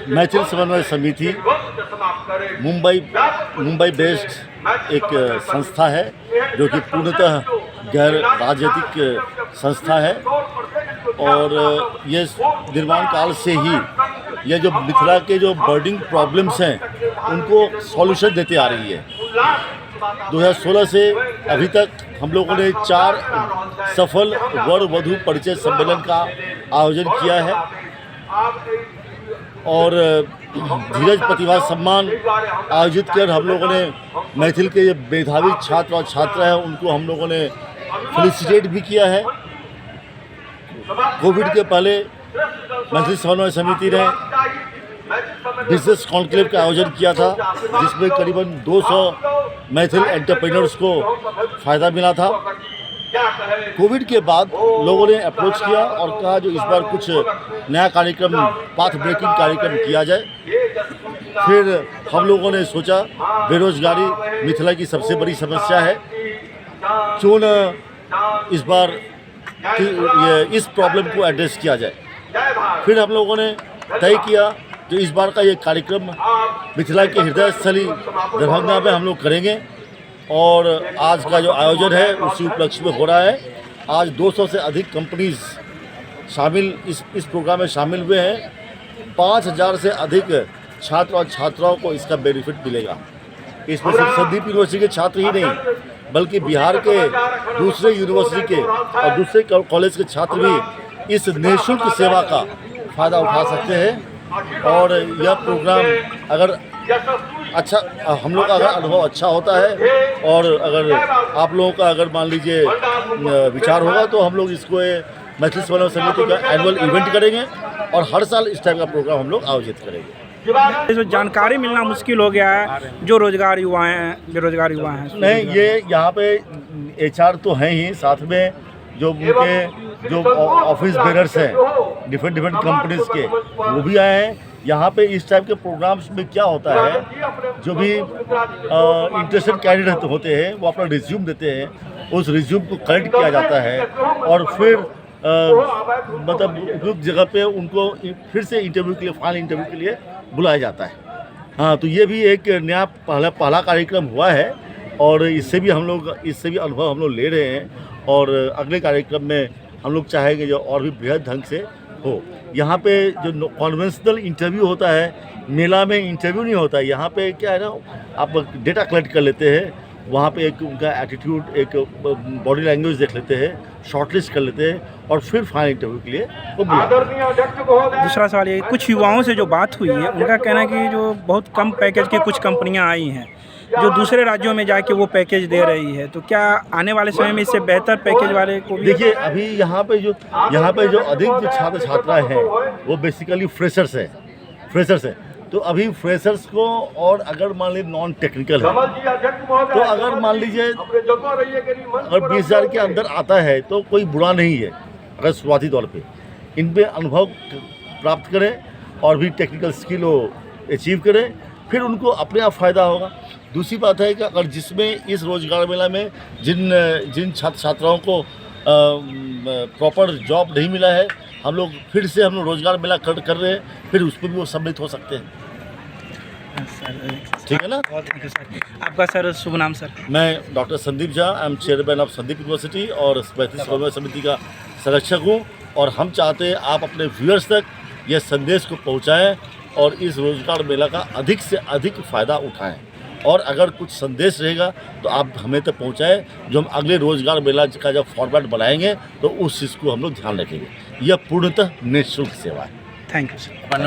मैथिल समन्वय समिति मुंबई बेस्ड एक संस्था है जो कि पूर्णतः गैर राजनीतिक संस्था है और ये निर्माण काल से ही ये जो मिथिला के जो बर्डिंग प्रॉब्लम्स हैं उनको सॉल्यूशन देते आ रही है। 2016 से अभी तक हम लोगों ने 4 सफल वर वधु परिचय सम्मेलन का आयोजन किया है और धीरज प्रतिभा सम्मान आयोजित कर हम लोगों ने मैथिल के मेधावी छात्र और छात्रा हैं उनको हम लोगों ने फेलिसिटेट भी किया है। कोविड के पहले मैथिल समन्वय समिति ने बिजनेस कॉन्क्लेव का आयोजन किया था जिसमें करीबन 200 मैथिल एंटरप्रेन्योर्स को फ़ायदा मिला था। कोविड के बाद लोगों ने अप्रोच किया और कहा जो इस बार कुछ नया कार्यक्रम पाथ ब्रेकिंग कार्यक्रम किया जाए। फिर हम लोगों ने सोचा बेरोजगारी मिथिला की सबसे बड़ी समस्या है, क्यों न इस बार इस प्रॉब्लम को एड्रेस किया जाए। फिर हम लोगों ने तय किया जो इस बार का ये कार्यक्रम मिथिला के हृदय स्थली दरभंगा में हम लोग करेंगे और आज का जो आयोजन है उसी उपलक्ष्य में हो रहा है। आज 200 से अधिक कंपनीज शामिल इस प्रोग्राम में शामिल हुए हैं। 5000 से अधिक छात्र और छात्राओं को इसका बेनिफिट मिलेगा। इसमें सिर्फ संदीप यूनिवर्सिटी के छात्र ही नहीं बल्कि बिहार के दूसरे यूनिवर्सिटी के और दूसरे कॉलेज के छात्र भी इस निःशुल्क सेवा का फ़ायदा उठा सकते हैं। और यह प्रोग्राम अगर अच्छा हम लोग का अगर अनुभव अच्छा होता है और अगर आप लोगों का अगर मान लीजिए विचार होगा तो हम लोग इसको मैथिल समन्वय समिति का एनुअल इवेंट करेंगे और हर साल इस टाइप का प्रोग्राम हम लोग आयोजित करेंगे। जो जानकारी मिलना मुश्किल हो गया है, जो रोजगार युवा हैं बेरोजगार युवा हैं। नहीं, ये यहाँ पे HR तो हैं ही, साथ में जो उनके जो ऑफिस बेरर्स हैं डिफरेंट कंपनीज के वो भी आए हैं। यहाँ पे इस टाइप के प्रोग्राम्स में क्या होता है, जो भी इंटरेस्टेड कैंडिडेट होते हैं वो अपना रिज्यूम देते हैं, उस रिज्यूम को कलेक्ट किया जाता है और फिर मतलब उपयुक्त जगह पे उनको फिर से इंटरव्यू के लिए फाइनल इंटरव्यू के लिए बुलाया जाता है। हाँ, तो ये भी एक नया पहला कार्यक्रम हुआ है और इससे भी अनुभव हम लोग ले रहे हैं और अगले कार्यक्रम में हम लोग चाहेंगे जो और भी बृहद ढंग से हो। यहाँ पे जो कॉन्वेंशनल इंटरव्यू होता है, मेला में इंटरव्यू नहीं होता है। यहाँ पे क्या है ना, आप डेटा कलेक्ट कर लेते हैं, वहाँ पे एक उनका एटीट्यूड, एक बॉडी लैंग्वेज देख लेते हैं, शॉर्टलिस्ट कर लेते हैं और फिर फाइनल इंटरव्यू के लिए वो बुलाते हैं। दूसरा सवाल ये, कुछ युवाओं से जो बात हुई है उनका कहना है कि जो बहुत कम पैकेज की कुछ कंपनियां आई हैं जो दूसरे राज्यों में जाके वो पैकेज दे रही है, तो क्या आने वाले समय में इससे बेहतर पैकेज वाले को भी? देखिए, अभी यहाँ पे जो अधिक जो छात्र छात्राएँ हैं वो बेसिकली फ्रेशर्स हैं। तो अभी फ्रेशर्स को और अगर मान लीजिए नॉन टेक्निकल है तो अगर मान लीजिए अगर 20,000 के अंदर आता है तो कोई बुरा नहीं है। अगर शुरुआती तौर पे इनमें अनुभव प्राप्त करें और भी टेक्निकल स्किल वो अचीव करें, फिर उनको अपने आप फ़ायदा होगा। दूसरी बात है कि अगर जिसमें इस रोज़गार मेला में जिन छात्र छात्राओं को प्रॉपर जॉब नहीं मिला है, हम लोग रोज़गार मेला कर रहे हैं, फिर उसको भी वो सम्मिलित हो सकते हैं। ठीक है ना? आपका सर शुभ नाम? सर, मैं doctor Sandeep Jha, I am chairman of Sandeep university और मैथिल समन्वय समिति का संरक्षक हूँ और हम चाहते हैं आप अपने व्यूअर्स तक यह संदेश को पहुँचाएँ और इस रोज़गार मेला का अधिक से अधिक फ़ायदा उठाएँ। और अगर कुछ संदेश रहेगा तो आप हमें तक पहुँचाएँ, जो हम अगले रोज़गार मेला का जब फॉर्मेट बनाएंगे तो उस चीज़ को हम लोग ध्यान रखेंगे। यह पूर्णतः निःशुल्क सेवा है। Thank you sir.